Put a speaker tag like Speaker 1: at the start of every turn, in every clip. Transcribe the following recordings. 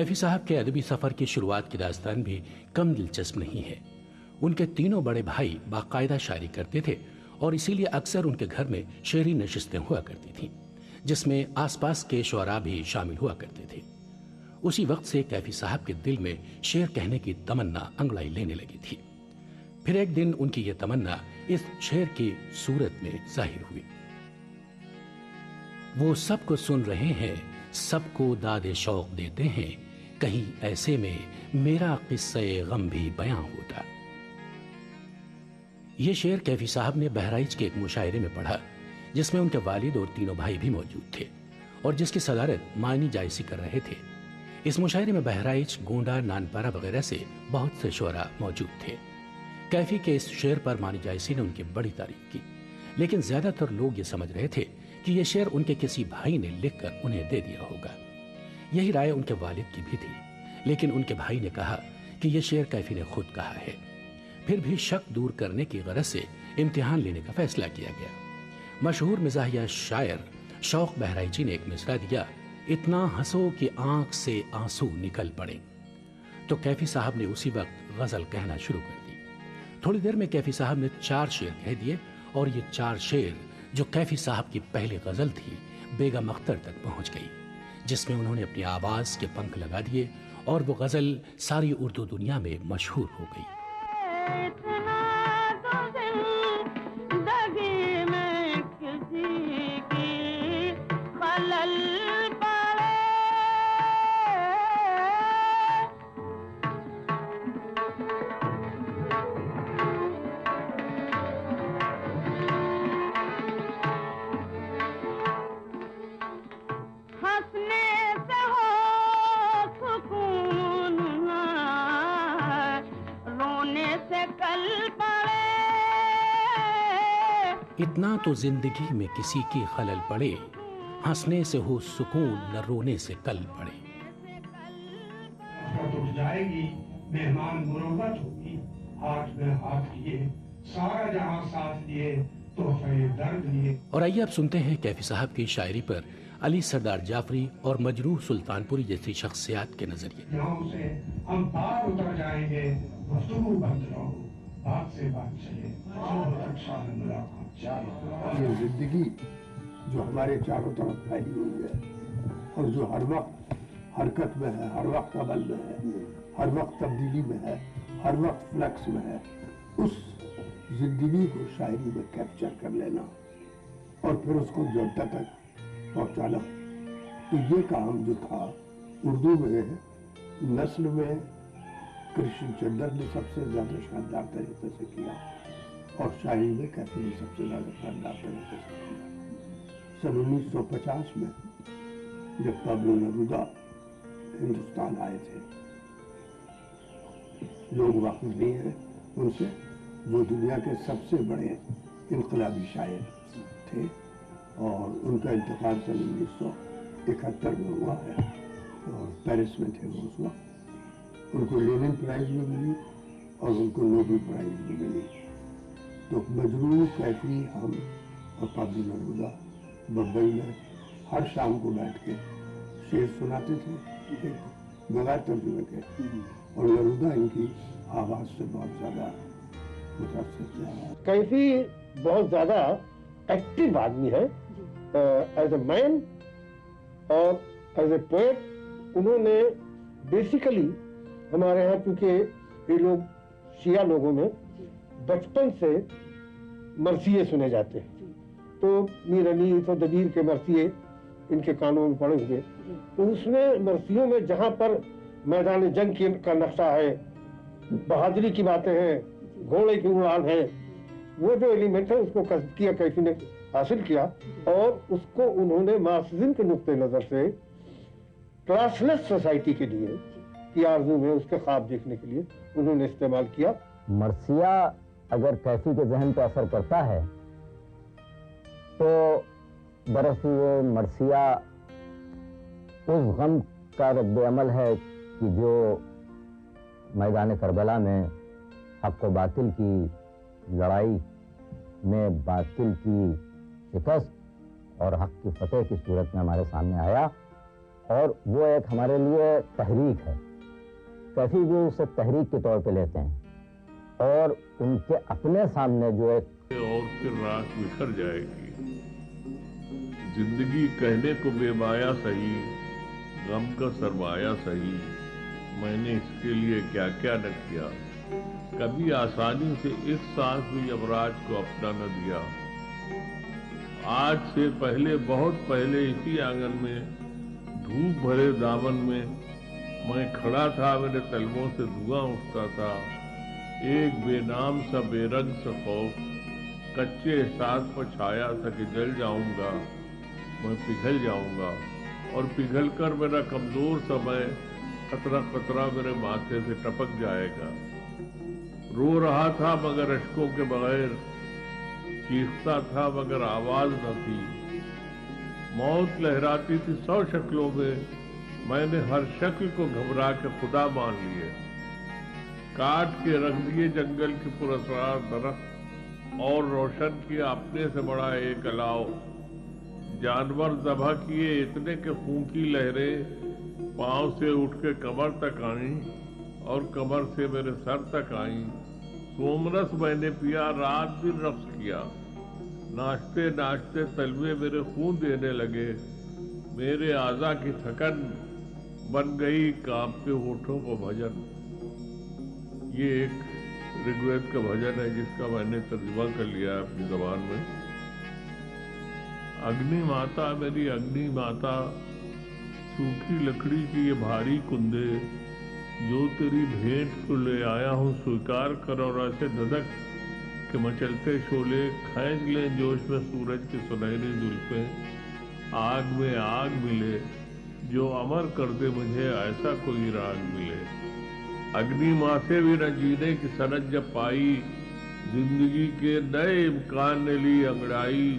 Speaker 1: कैफी साहब के अदबी सफर की शुरुआत की दास्तान भी कम दिलचस्प नहीं है। उनके तीनों बड़े भाई बाकायदा शायरी करते थे और इसीलिए अक्सर उनके घर में शेरी नशिस्तें हुआ करती थीं, जिसमें आसपास के शुअरा भी शामिल हुआ करते थे। उसी वक्त से कैफी साहब के दिल में शेर कहने की तमन्ना अंगड़ाई लेने लगी थी। फिर एक दिन उनकी यह तमन्ना इस शेर की सूरत में जाहिर हुई। वो सबको सुन रहे हैं, सबको दादे शौक देते हैं, कहीं ऐसे में मेरा किस्से गम भी बयां होता। ये शेर कैफी साहब ने बहराइच के एक मुशायरे में पढ़ा, जिसमें उनके वालिद और तीनों भाई भी मौजूद थे और जिसकी सदारत मानी जायसी कर रहे थे। इस मुशायरे में बहराइच, गोंडा, नानपारा वगैरह से बहुत से शुअरा मौजूद थे। कैफी के इस शेर पर मानी जायसी ने उनकी बड़ी तारीफ की, लेकिन ज्यादातर लोग ये समझ रहे थे कि यह शेर उनके किसी भाई ने लिखकर उन्हें दे दिया होगा। यही राय उनके वालिद की भी थी, लेकिन उनके भाई ने कहा कि यह शेर कैफी ने खुद कहा है। फिर भी शक दूर करने की गरज से इम्तिहान लेने का फैसला किया गया। मशहूर मिजाहिया शायर शौक बहराइची ने एक मिसरा दिया, इतना हंसो कि आंख से आंसू निकल पड़े। तो कैफी साहब ने उसी वक्त गजल कहना शुरू कर दी। थोड़ी देर में कैफी साहब ने 4 शेर कह दिए और ये 4 शेर जो कैफी साहब की पहली गजल थी, बेगम अख्तर तक पहुंच गई, जिसमें उन्होंने अपनी आवाज के पंख लगा दिए और वो गजल सारी उर्दू दुनिया में मशहूर हो गई। इतना तो जिंदगी में किसी की खलल पड़े, हंसने से हो सुकून न रोने से कल पड़े।
Speaker 2: टूट जाएगी, मेहमान गुरुबत होगी, हाथ में हाथ लिए सारा जहां साथ लिए तो दर्द लिए।
Speaker 1: और आइए अब सुनते हैं कैफी साहब की शायरी पर अली सरदार जाफरी और मजरूह सुल्तानपुरी जैसी शख्सियात के नजरिए।
Speaker 2: यहाँ से हम पार उतर जाएंगे, गुफ्तगू बंद रहो, बात से बात चले,
Speaker 3: ये जिंदगी जो हमारे चारों तरफ फैली हुई है और जो हर वक्त हरकत में है, हर वक्त अमल में है, हर वक्त तब्दीली में है, हर वक्त फ्लक्स में है, उस जिंदगी को शायरी में कैप्चर कर लेना और फिर उसको जनता तक पहुंचाना, तो ये काम जो था उर्दू में नस्ल में कृष्ण चंद्र ने सबसे ज्यादा शानदार तरीके से किया और शायरी में कैफी ने सबसे ज्यादा शानदार तरीके से किया। सन 1950 में जब पाब्लो नेरुदा हिंदुस्तान आए थे, लोग वाकिफ नहीं है उनसे, वो दुनिया के सबसे बड़े इनकलाबी शायर थे और उनका इंतकाल सन 1971 में हुआ है और पेरिस में थे वो उस वक्त। उनको लेनिन प्राइज भी मिली और उनको नोबेल प्राइज भी मिली। तो मजरूह, कैफी, हम और पाब्लो नेरुदा बम्बई में हर शाम को बैठ के शेर सुनाते थे बगैर तर्जुमे के, और नेरुदा इनकी आवाज से बहुत ज्यादा मुतासिर थे।
Speaker 4: कैफी बहुत ज्यादा एक्टिव आदमी है एज ए मैन और एज ए पोएट। उन्होंने बेसिकली हमारे यहाँ, क्योंकि ये लोग शिया लोगों में बचपन से मरसिये सुने जाते हैं, तो मीर अनीस और दबीर के मरसिये इनके कानों में पड़े हुए, तो उसमें मरसियों में जहाँ पर मैदान जंग का नक्शा है, बहादुरी की बातें हैं, घोड़े की उड़ान है, वो जो एलिमेंट है उसको किया कैफी ने हासिल किया और उसको उन्होंने मार्क्सिज्म के नुक्ते नजर से क्लासलेस सोसाइटी के लिए की आरज़ू में, उसके ख्वाब देखने के लिए उन्होंने इस्तेमाल किया।
Speaker 5: मरसिया अगर कैफी के जहन पर असर करता है तो दरअसल वो मरसिया उस गम का रद्द अमल है कि जो मैदान करबला में हक व बातिल की लड़ाई में बातिल की शिकस्त और हक की फतेह की सूरत में हमारे सामने आया और वो एक हमारे लिए तहरीक है। कैफी भी उसे तहरीक के तौर पे लेते हैं और उनके अपने सामने जो एक
Speaker 6: और फिर रात बिखर जाएगी। जिंदगी कहने को बेमाया सही, गम का सरमाया सही, मैंने इसके लिए क्या क्या न किया। कभी आसानी से एक सांस भी यमराज को अपना न दिया। आज से पहले, बहुत पहले, इसी आंगन में धूप भरे दामन में मैं खड़ा था। मेरे तलवों से धुआं उठता था। एक बेनाम सा बेरंग सा खौफ कच्चे एहसास पर छाया था कि जल जाऊंगा, मैं पिघल जाऊंगा और पिघल कर मेरा कमजोर समय कतरा कतरा मेरे माथे से टपक जाएगा। रो रहा था मगर अश्कों के बगैर, चीखता था मगर आवाज न थी। मौत लहराती थी 100 शक्लों में, मैंने हर शक्ल को घबरा के खुदा मान लिए। काट के रख दिए जंगल के पुरस्कार दरख्त और रोशन किया अपने से बड़ा एक अलाव। जानवर ज़बह किए इतने के खून की लहरें पांव से उठ के कमर तक आई और कमर से मेरे सर तक आई। सोमरस मैंने पिया, रात दिन रक्स किया। नाचते नाचते तलवे मेरे खून देने लगे। मेरे आज़ा की थकन बन गई कांपते होठों पर भजन। ये एक ऋग्वेद का भजन है जिसका मैंने तर्जुमा कर लिया है अपनी ज़बान में। अग्नि माता मेरी अग्नि माता, सूखी लकड़ी की ये भारी कुंदे, जो तेरी भेंट को ले आया हूँ स्वीकार कर। और ऐसे धधक के मचलते शोले खींच लें जोश में सूरज की सुनहरी जुल्फें। आग में आग मिले जो अमर कर दे मुझे, ऐसा कोई राग मिले। अग्नि माँ से भी न जीने की सनत जब पाई, जिंदगी के नए इम्कान ने ली अंगड़ाई।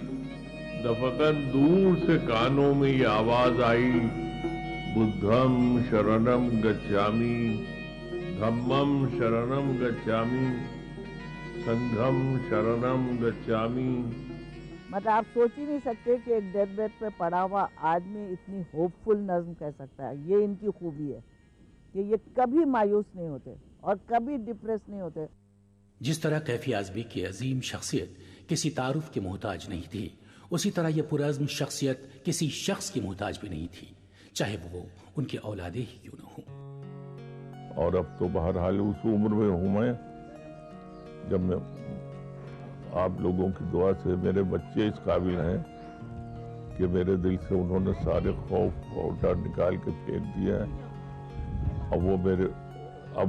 Speaker 6: दफकन दूर से कानों में ये आवाज आई, बुद्धम शरणम गच्छामि, धम्मम शरणम गच्छामि, संघम शरणम गच्छामि।
Speaker 7: मतलब आप सोच ही नहीं सकते कि एक डेथ बेड पे पड़ा हुआ आदमी इतनी होपफुल नज्म कह सकता है। ये इनकी खूबी है कि ये कभी मायूस नहीं होते और कभी डिप्रेस नहीं होते।
Speaker 1: जिस तरह कैफी आज़मी की अजीम शख्सियत किसी तारुफ की मोहताज नहीं थी, उसी तरह यह पुरअज़्म शख्सियत किसी शख्स की मोहताज भी नहीं थी, चाहे वो उनके औलादे ही क्यों न हो।
Speaker 6: और अब तो बहरहाल उस उम्र में हूँ मैं जब मैं आप लोगों की दुआ से मेरे बच्चे इस काबिल हैं कि मेरे दिल से उन्होंने सारे खौफ और डर निकाल के फेंक दिया है। अब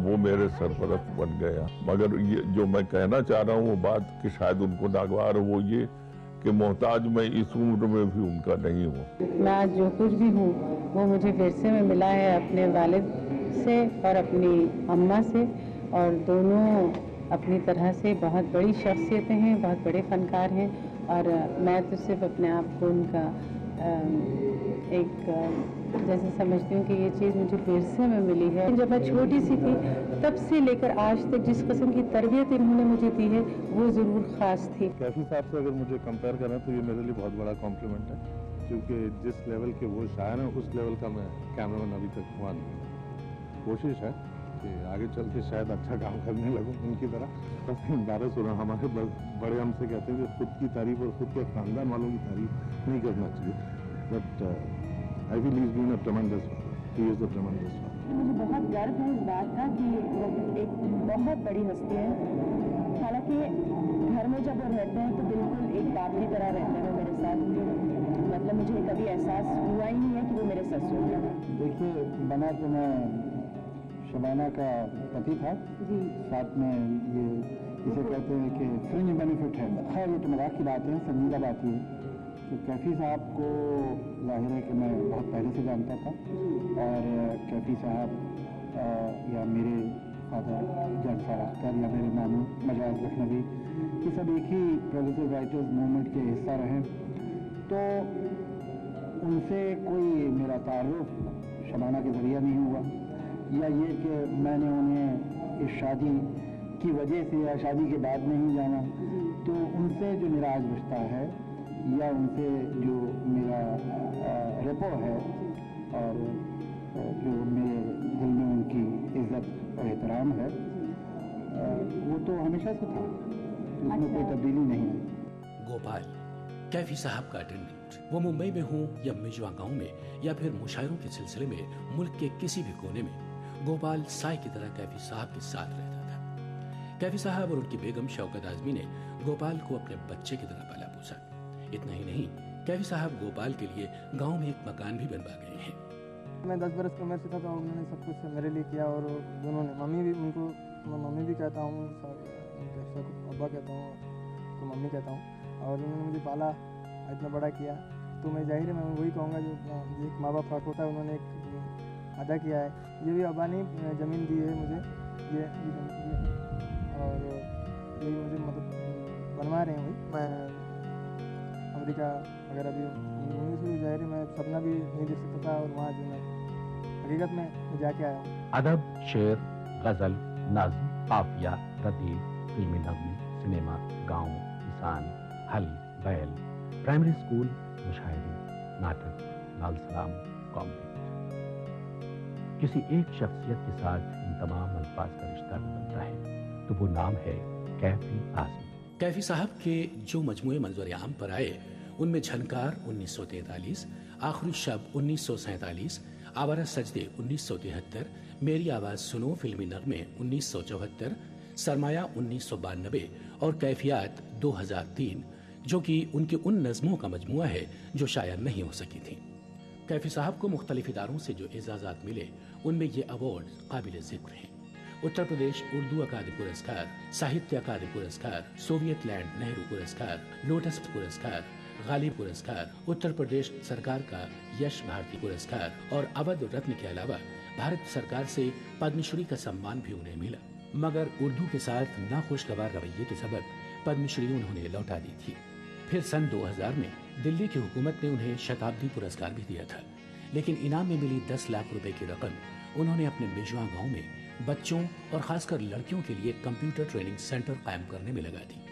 Speaker 6: वो मेरे सरपरस्त बन गया। मगर ये जो मैं कहना चाह रहा हूँ वो बात कि शायद उनको नागवार हो, वो ये कि मोहताज मैं इस उम्र में भी उनका नहीं हूँ।
Speaker 8: मैं आज जो कुछ भी हूँ वो मुझे विरसे में मिला है अपने वालिद से और अपनी अम्मा से, और दोनों अपनी तरह से बहुत बड़ी शख्सियतें हैं, बहुत बड़े फनकार हैं। और मैं तो सिर्फ अपने आप को उनका एक जैसे समझती हूँ कि ये चीज़ मुझे विरसे में मिली है। जब मैं छोटी सी थी तब से लेकर आज तक जिस किस्म की तरबियत इन्होंने मुझे दी है वो ज़रूर ख़ास थी।
Speaker 9: कैफी साहब से अगर मुझे कंपेयर करें तो ये मेरे लिए बहुत बड़ा कॉम्प्लीमेंट है, क्योंकि जिस लेवल के वो शायर हैं उस लेवल का मैं कैमरामैन अभी तक हुआ नहीं। कोशिश है कि आगे चल के शायद अच्छा काम करने लगूं उनकी तरह। बस एम्बैरस हो रहा, हमारे बड़े हमसे कहते हैं कि खुद की तारीफ और खुद के खानदान वालों की तारीफ नहीं करना चाहिए। But I will is been a tremendous, he is a tremendous.
Speaker 8: मुझे बहुत गर्व है इस बात का कि वो एक बहुत बड़ी हस्ती है। हालांकि घर में जब वो रहते हैं तो बिल्कुल एक बाप की तरह रहते हैं मेरे साथ। मतलब मुझे कभी एहसास हुआ ही नहीं है कि वो मेरे ससुर हैं।
Speaker 3: देखिए, बना तो मैं शबाना का पति था
Speaker 8: जी।
Speaker 3: साथ में ये इसे कहते हैं कि फ्रिंज बेनिफिट है। खैर ये तो मजाक की बात है, संजीदा बात ये कि कैफी साहब को जाहिर है कि मैं बहुत पहले से जानता था, और कैफी साहब या मेरे फादर जगफर अख्तर या मेरे मामू मजाज लखनवी, ये सब एक ही प्रोग्रेसिव राइटर्स मूवमेंट के हिस्सा रहे। तो उनसे कोई मेरा तारुफ शबाना के ज़रिए नहीं हुआ, या ये कि मैंने उन्हें इस शादी की वजह से या शादी के बाद नहीं जाना। तो उनसे जो मेरा आज रिश्ता है या उनसे जो मेरा रेपो है
Speaker 10: और जो मेरे दिल में उनकी इज्जत और एहतराम है वो तो हमेशा से था, उसमें कोई तब्दीली नहीं है।
Speaker 1: गोपाल, कैफी साहब का अटेंडेंट, वो मुंबई में हो या मिजवा गांव में या फिर मुशायरों के सिलसिले में मुल्क के किसी भी कोने में, गोपाल साई की तरह कैफी साहब के साथ रहता था। कैफी साहब और उनकी बेगम शौकत आजमी ने गोपाल को अपने बच्चे की तरह पाला पोसा। इतना ही नहीं, कैफी साहब गोपाल के लिए गांव में एक मकान भी बनवा गए हैं।
Speaker 11: मैं 10 बरस की उम्र से था तो उन्होंने सब कुछ मेरे लिए किया, और उन्होंने मम्मी भी, उनको मैं मम्मी भी कहता हूँ, अब्बा कहता हूँ, तो मम्मी कहता हूँ, और उन्होंने मुझे पाला, इतना बड़ा किया। तो मैं जाहिर है मैं वही कहूँगा जो एक माँ बाप का हक होता है, उन्होंने एक अदा किया है। ये भी अब्बा ने ज़मीन दी है मुझे, ये और यही मुझे मतलब बनवा रहे हैं। वही मैं अमेरिका वगैरह भी वहीं से जाहिर है मैं सपना भी नहीं देख सकता था, और वहाँ जो मैं हकीकत में जाके आया हूँ।
Speaker 1: अदब, शेर, गजल, नज्म, काफिया, रदीफ, फिल्मी नगमे, सिनेमा, गांव, किसान, हल, बैल, प्राइमरी स्कूल, मुशायरे, नाटक, लाल सलाम, कॉमेडी। किसी एक शख्सियत के साथ इन तमाम अल्फाज का रिश्ता बनता है तो वो नाम है कैफी आजमी। कैफी साहब के जो मजमूए मंजर आम पर आए उनमें झनकार 1943, आखिरी शब 1947, आवारा सजदे 1973, मेरी आवाज सुनो फिल्मी नगमे 1974, सरमाया 1992 और कैफियत 2003, जो कि उनके उन नज़मों का मजमुआ है जो शायद नहीं हो सकी थी। कैफी साहब को मुख्तलिफ इदारों से जो एजाज़ात मिले उनमें ये अवार्ड काबिल जिक्र हैं। उत्तर प्रदेश उर्दू अकादमी पुरस्कार, साहित्य अकादमी पुरस्कार, सोवियत लैंड नेहरू पुरस्कार, लोटस पुरस्कार, गालिब पुरस्कार, उत्तर प्रदेश सरकार का यश भारती पुरस्कार और अवध रत्न के अलावा भारत सरकार से पद्मश्री का सम्मान भी उन्हें मिला। मगर उर्दू के साथ नाखुशगवार रवैये के सबब पद्मश्री उन्होंने लौटा दी थी। फिर सन 2000 में दिल्ली की हुकूमत ने उन्हें शताब्दी पुरस्कार भी दिया था, लेकिन इनाम में मिली 10 लाख रुपए की रकम उन्होंने अपने मिजवा गांव में बच्चों और खासकर लड़कियों के लिए कंप्यूटर ट्रेनिंग सेंटर कायम करने में लगा दी।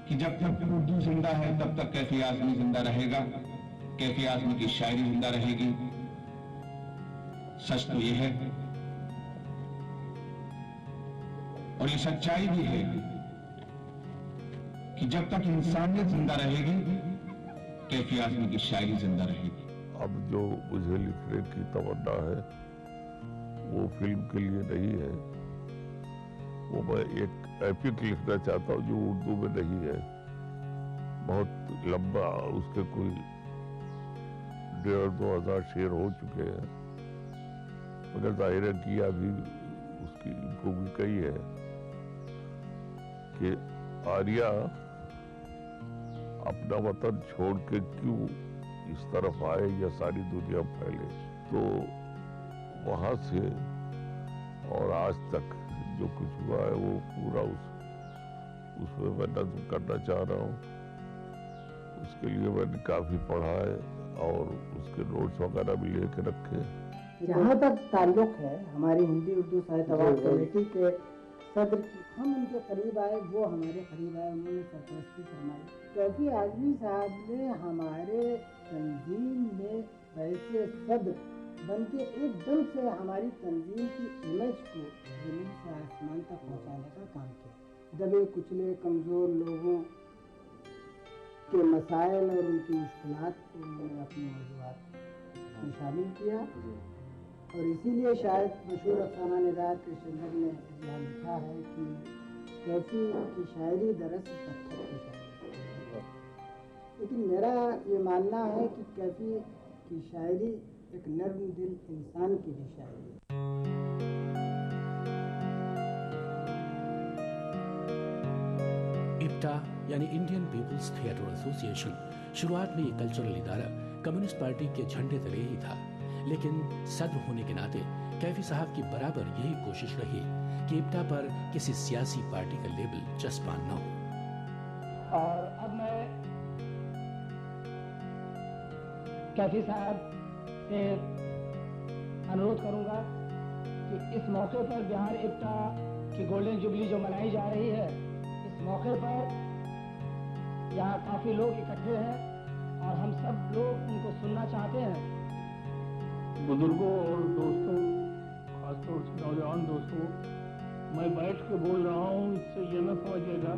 Speaker 12: कि जब तक उर्दू जिंदा है तब तक कैफी आजमी जिंदा रहेगा, कैफी आजमी की शायरी जिंदा रहेगी। सच तो ये है और ये सच्चाई भी है कि जब तक इंसानियत जिंदा रहेगी कैफी आजमी की शायरी जिंदा रहेगी।
Speaker 6: अब जो मुझे लिखने की तमन्ना है वो फिल्म के लिए नहीं है, वो मैं एक एपिक लिखना चाहता हूँ जो उर्दू में नहीं है, बहुत लंबा, उसके कोई 1,500-2 हज़ार शेर हो चुके हैं, मगर जाहिर है किया भी उसकी खूबी कही है कि आर्या अपना वतन छोड़ के क्यों इस तरफ आए या सारी दुनिया फैले, तो वहां से और आज तक जो कुछ हुआ है वो पूरा उसमें मैं नज़्म करना चाह रहा हूँ। उसके लिए मैंने काफी पढ़ा है और उसके नोट्स वगैरह भी लेके रखे।
Speaker 13: जहाँ तक ताल्लुक है हमारी हिंदी उर्दू साहित्य अवार्ड कमेटी के सदर की, हम उनके करीब आए, वो हमारे करीब आए, उन्होंने सरपरस्ती फरमाई। कैफी आजमी साहब ने हमारे तंजीम में वैसे सदर बल्कि एकदम से हमारी तंजीम की इमेज को जमीन से आसमान तक पहुंचाने का काम किया। दबे कुचले कमज़ोर लोगों के मसाइल और उनकी मुश्किलात को उन्होंने अपनी मौज़ूआत में शामिल किया, और इसीलिए शायद मशहूर अफसाना निगार कृष्णदेव ने यहाँ लिखा है कि कैफी की शायरी दरअसल पत्थर की शायरी। लेकिन मेरा ये मानना है कि कैफी की शायरी एक नर्म दिल इंसान की भी शायरी है।
Speaker 1: इप्टा यानी इंडियन पीपल्स थिएटर एसोसिएशन शुरुआत में ये कल्चरल इदारा कम्युनिस्ट पार्टी के झंडे तले ही था, लेकिन सदर होने के नाते कैफी साहब की बराबर यही कोशिश रही कि इप्टा पर किसी सियासी पार्टी का लेबल चस्पा न हो।
Speaker 14: और अब मैं कैफी साहब से अनुरोध करूंगा कि इस मौके पर बिहार इप्टा की गोल्डन जुबली जो मनाई जा रही है, इस मौके पर यहाँ काफ़ी लोग इकट्ठे हैं और हम सब लोग उनको सुनना चाहते हैं।
Speaker 6: बुजुर्गों और दोस्तों, खासतौर से नौजवान दोस्तों, मैं बैठ के बोल रहा हूँ, इससे ये न समझिएगा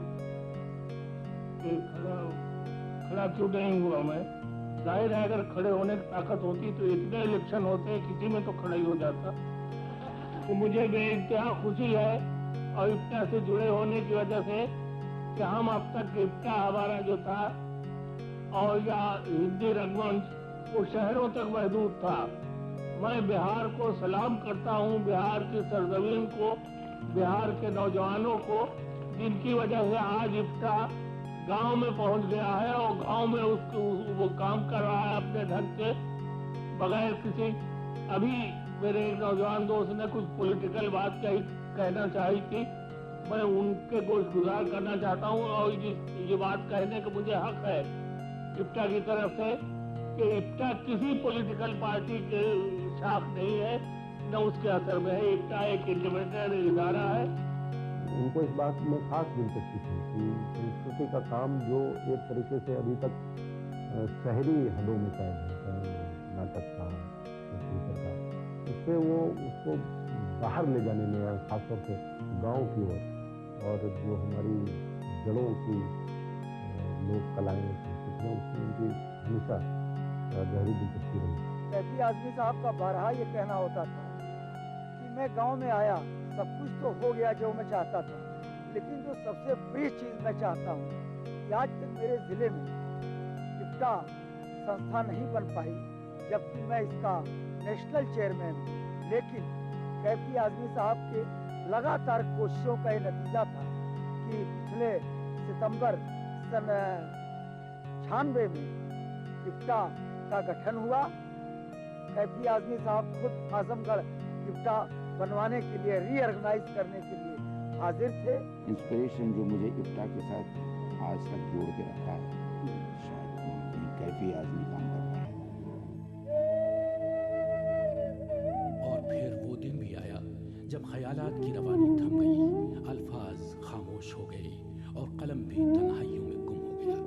Speaker 6: कि खड़ा क्यों नहीं हुआ मैं। जाहिर है अगर खड़े होने की ताकत होती तो इतने इलेक्शन होते, किसी में तो खड़ा ही हो जाता। तो मुझे बेइंतहा खुशी है और इफ्ता से जुड़े होने की वजह से कि हम अब तक इफ्ता हमारा जो था और या हिंदी रंगमंच वो शहरों तक महदूद था। मैं बिहार को सलाम करता हूँ, बिहार की सरजमीन को, बिहार के नौजवानों को, जिनकी वजह से आज इफ्ता गांव में पहुंच गया है और गांव में उसको वो काम कर रहा है अपने ढंग से, बगैर किसी। अभी मेरे एक नौजवान दोस्त ने कुछ पॉलिटिकल बात कहना चाही थी, मैं उनके गोशगुजार करना चाहता हूँ और ये बात कहने का मुझे हक है इफ्ता की तरफ से कि इफ्ता किसी पॉलिटिकल पार्टी के शाख नहीं है, न उसके असर में है। इफ्ता एक इंडिपेंडेंट इदारा है।
Speaker 4: उनको इस बात में खास दिलचस्पी थी कि संस्कृति का काम जो एक तरीके से अभी तक शहरी हदों में कैद है, नाटक का, थिएटर का, उससे वो उसको बाहर ले जाने में, खासतौर से गांव की ओर और जो हमारी जड़ों की लोक कलाएं, संस्कृतियाँ, उसमें उनकी हमेशा गहरी दिलचस्पी रही।
Speaker 15: कैफी आजमी साहब का बारहा ये कहना होता था कि मैं गांव में आया, सब कुछ तो हो गया जो मैं चाहता था, लेकिन जो सबसे बड़ी चीज़ मैं चाहता हूँ कि आज तक मेरे ज़िले में इफ्ता संस्था नहीं बन पाई, जबकि मैं इसका नेशनल चेयरमैन हूँ। लेकिन कैफी आजमी साहब के लगातार कोशिशों का ये नतीजा था कि पिछले सितंबर सन 96 में इफ्ता का गठन हुआ। कैफी आजमी साहब खुद आजमगढ़ इफ्ता बनवाने के लिए, रीऑर्गेनाइज करने के लिए हाजिर थे।
Speaker 10: इंस्पिरेशन जो मुझे इफ्ता के साथ आज तक जोड़ के रखा है, शायद कैफी आजमी काम कर रहा है।
Speaker 1: और फिर वो दिन भी आया जब ख्यालात की रवानी थम गई, अल्फाज खामोश हो गए और कलम भी तन्हाइयों में गुम हो गया।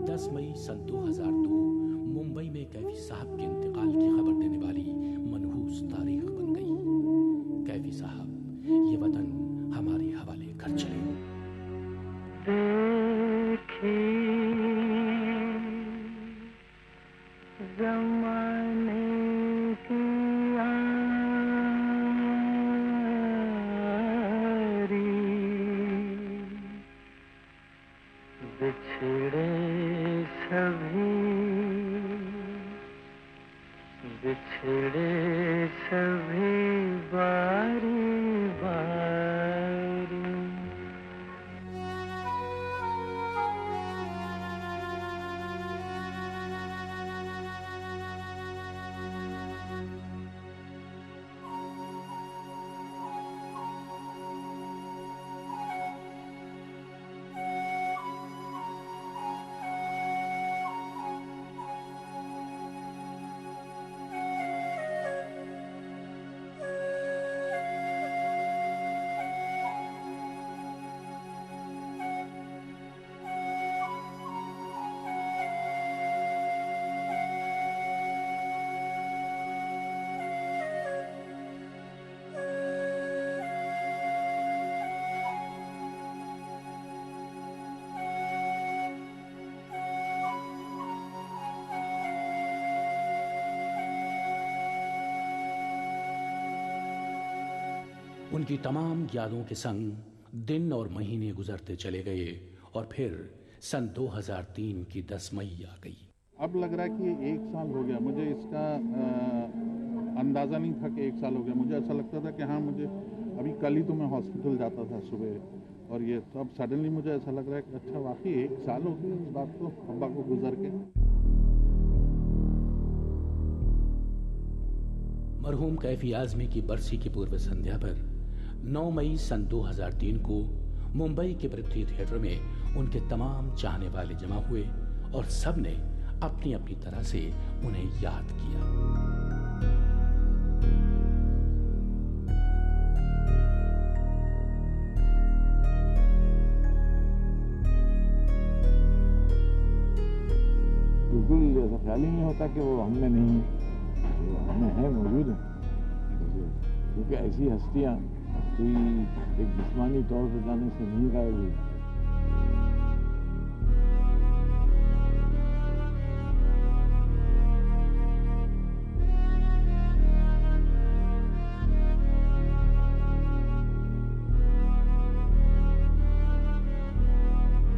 Speaker 1: 10 मई सन 2002 मुंबई में कैफी साहब के इंतकाल की खबर देने वाली मनहूस तारीख बन गई। कैफी साहब, ये वतन हमारे हवाले कर चले।
Speaker 16: ज़माने की आरी बिछड़े सभी बारी बारी।
Speaker 1: उनकी तमाम यादों के संग दिन और महीने गुजरते चले गए और फिर सन 2003 की 10 मई आ गई।
Speaker 9: अब लग रहा है कि 1 साल हो गया। मुझे इसका अंदाज़ा नहीं था कि 1 साल हो गया। मुझे ऐसा लगता था कि हाँ, मुझे अभी कल ही तो मैं हॉस्पिटल जाता था सुबह, और ये तो अब सडनली मुझे ऐसा लग रहा है कि अच्छा वाकई 1 साल हो गया इस बात को, अब्बा को गुजर के।
Speaker 1: मरहूम कैफी आजमी की बरसी की पूर्व संध्या पर 9 मई सन 2003 को मुंबई के पृथ्वी थिएटर में उनके तमाम चाहने वाले जमा हुए और सब ने अपनी अपनी तरह से उन्हें याद किया।
Speaker 9: ख्याल ही नहीं होता कि वो हम में नहीं, वो हमें है, मौजूद है। क्योंकि ऐसी हस्तियाँ कोई एक जिस्मानी तौर पर जाने से नहीं गायब हुई।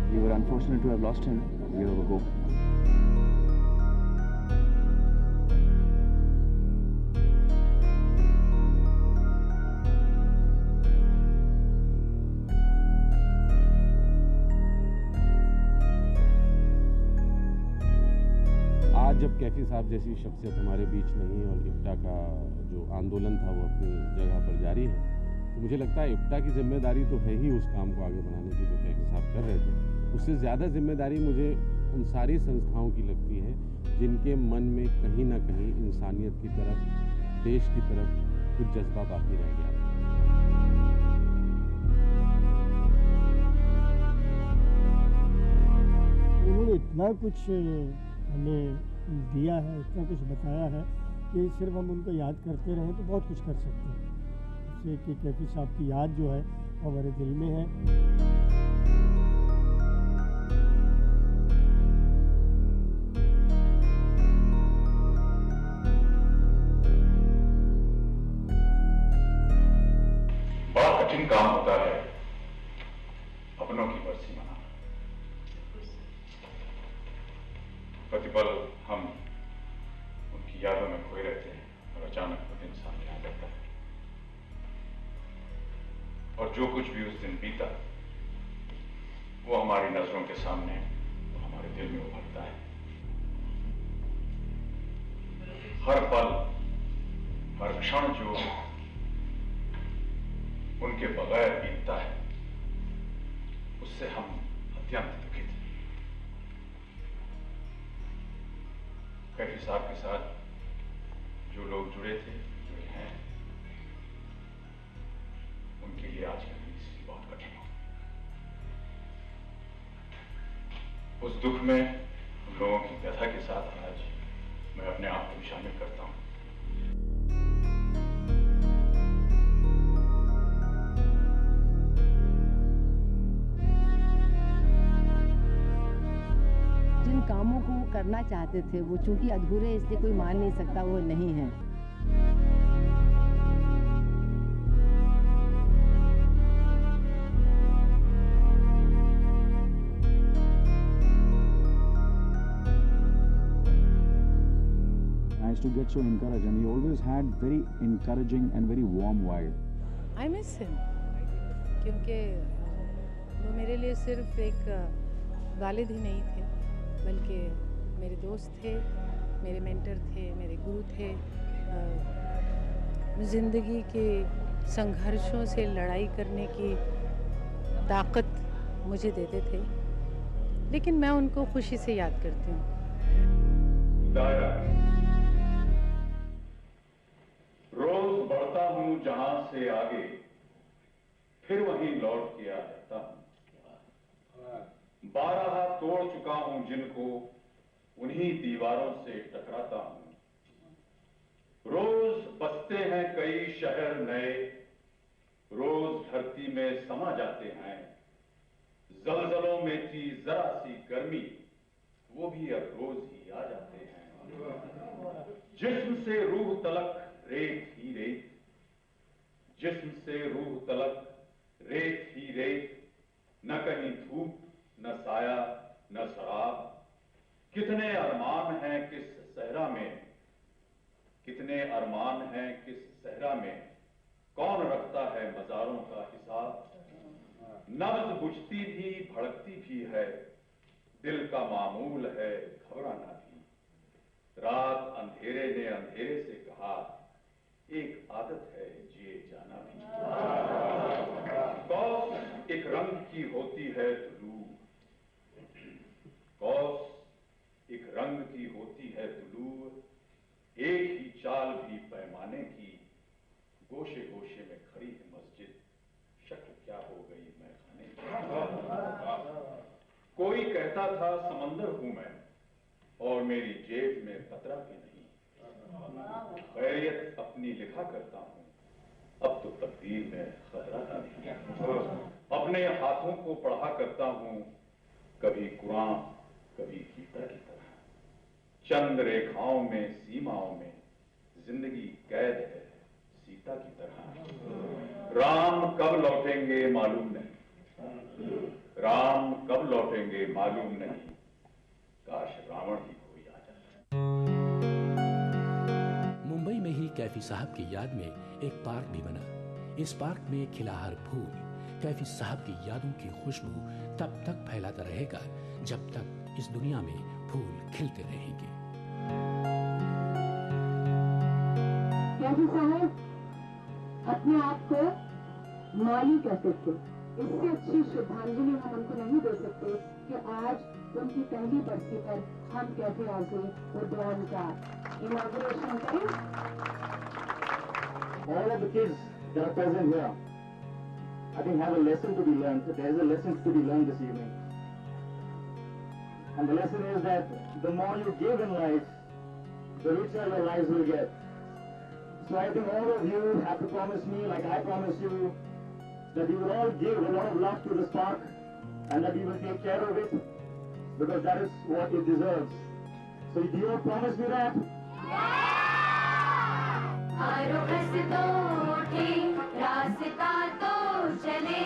Speaker 10: You were unfortunate to have lost him a year ago.
Speaker 9: आज जब कैफी साहब जैसी शख्सियत हमारे बीच नहीं है और इप्टा का जो आंदोलन था वो अपनी जगह पर जारी है, तो मुझे लगता है इप्टा की जिम्मेदारी तो है ही उस काम को आगे बढ़ाने की जो कैफी साहब कर रहे थे। उससे ज़्यादा जिम्मेदारी मुझे उन सारी संस्थाओं की लगती है जिनके मन में कहीं ना कहीं इंसानियत की तरफ, देश की तरफ कुछ जज्बा बाकी रह गया।
Speaker 4: उन्होंने इतना कुछ हमें दिया है, इतना कुछ बताया है कि सिर्फ हम उनको याद करते रहें तो बहुत कुछ कर सकते हैं। इससे कि कैफी साहब की याद जो है वो हमारे दिल में है।
Speaker 17: बड़ा कठिन काम होता है अपनों की बरसी मनाना। प्रतिपल हम उनकी यादों में खोए रहते हैं और अचानक वो दिन सामने आ जाता है, और जो कुछ भी उस दिन बीता वो हमारी नजरों के सामने, वो हमारे दिल में उभरता है। हर पल, हर क्षण जो उनके बगैर बीतता है उससे हम अत्यंत दुखित हैं। कैफी साहब के साथ जो लोग जुड़े थे, जुड़े हैं, उनके लिए आज का दिन इसलिए बहुत कठिन हो। उस दुख में उन लोगों की व्यथा के साथ आज मैं अपने आप को शामिल करता हूं।
Speaker 18: जिन कामों को वो करना चाहते थे वो चूंकि अधूरे, इसलिए कोई मान नहीं सकता वो नहीं है।
Speaker 10: I used to get so encouraged, and he always had very encouraging and very warm vibe.
Speaker 8: I miss him क्योंकि वो मेरे लिए सिर्फ एक वालिद ही नहीं थे, बल्कि मेरे दोस्त थे, मेरे मेंटर थे, मेरे गुरु थे। ज़िंदगी के संघर्षों से लड़ाई करने की ताकत मुझे देते थे, लेकिन मैं उनको खुशी से याद करती हूँ।
Speaker 17: दायरा रोज बढ़ता हूँ जहां से आगे, फिर वहीं लौट के आ जाता हूँ। 12 तोड़ चुका हूं जिनको, उन्हीं दीवारों से टकराता हूं। रोज बसते हैं कई शहर नए, रोज धरती में समा जाते हैं। जलजलों में थी जरा सी गर्मी, वो भी अब रोज ही आ जाते हैं। जिस्म से रूह तलक रेत ही रेत, जिस्म से रूह तलक रेत ही रेत, न कहीं धूप न साया न शराब। कितने अरमान हैं किस सहरा में, कितने अरमान हैं किस सहरा में, कौन रखता है मजारों का हिसाब। नब्ज बुझती भी भड़कती भी है, दिल का मामूल है घबराना भी। रात अंधेरे ने अंधेरे से कहा, एक आदत है जिए जाना भी। कौस एक रंग की होती है तुलू, कौस एक रंग की होती है तुलू। एक ही चाल भी पैमाने की, गोशे गोशे में खड़ी है मस्जिद, शक्ल क्या हो गई मैखाने की। कोई कहता था समंदर हूं मैं, और मेरी जेब में कतरा भी नहीं। खैरियत अपनी लिखा करता हूँ, अब तो तकदीर में खतरा भी नहीं। अपने हाथों को पढ़ा करता हूँ, कभी कुरान कभी गीता की तरह। चंद रेखाओं में सीमाओं में जिंदगी कैद है सीता की तरह। राम कब लौटेंगे मालूम नहीं, राम कब लौटेंगे मालूम नहीं, काश रावण ही कोई आ जाए।
Speaker 1: मुंबई में ही कैफी साहब की याद में एक पार्क भी बना। इस पार्क में खिला हर फूल कैफी साहब की यादों की खुशबू तब तक फैलाता रहेगा जब तक इस दुनिया में फूल खिलते रहेंगे।
Speaker 19: कैफी साहब अपने आप को मौली कहते थे। इससे अच्छी श्रद्धांजलि हम उनको नहीं दे सकते कि आज उनकी पहली बरसी पर हम कैफे आज़े उद्यान का इनॉग्रेशन करें।
Speaker 10: All of the kids that are present here, I think have a lesson to be learned. There is a lesson to be learned this evening. And the lesson is that the more you give in life, the richer your lives will get. So I think all of you have to promise me, like I promise you, that you will all give a lot of love to this park and that you will take care of it because that is what it deserves. So do you all promise me that?
Speaker 16: हारो खसतो उठे रास्ता तो चले,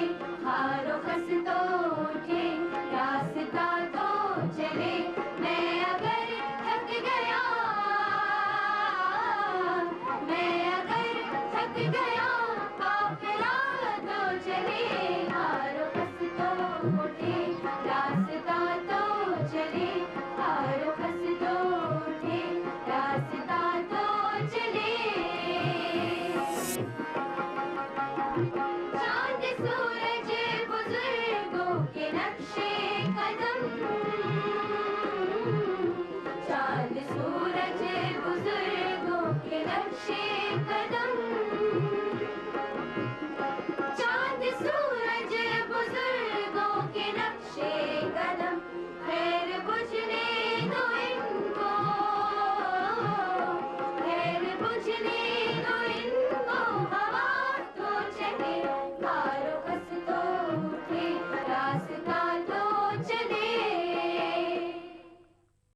Speaker 16: हारो खसतो उठे रास्ता तो चले। मैं अगर थक गया, मैं अगर थक गया काफिला तो चले। हारो खसतो उठे रास्ता तो चले, हारो खसतो उठे रास्ता तो चले। चांद सूरज बुजुर्गों के नक्शे कदम, चांद सूरज बुजुर्गों के नक्शे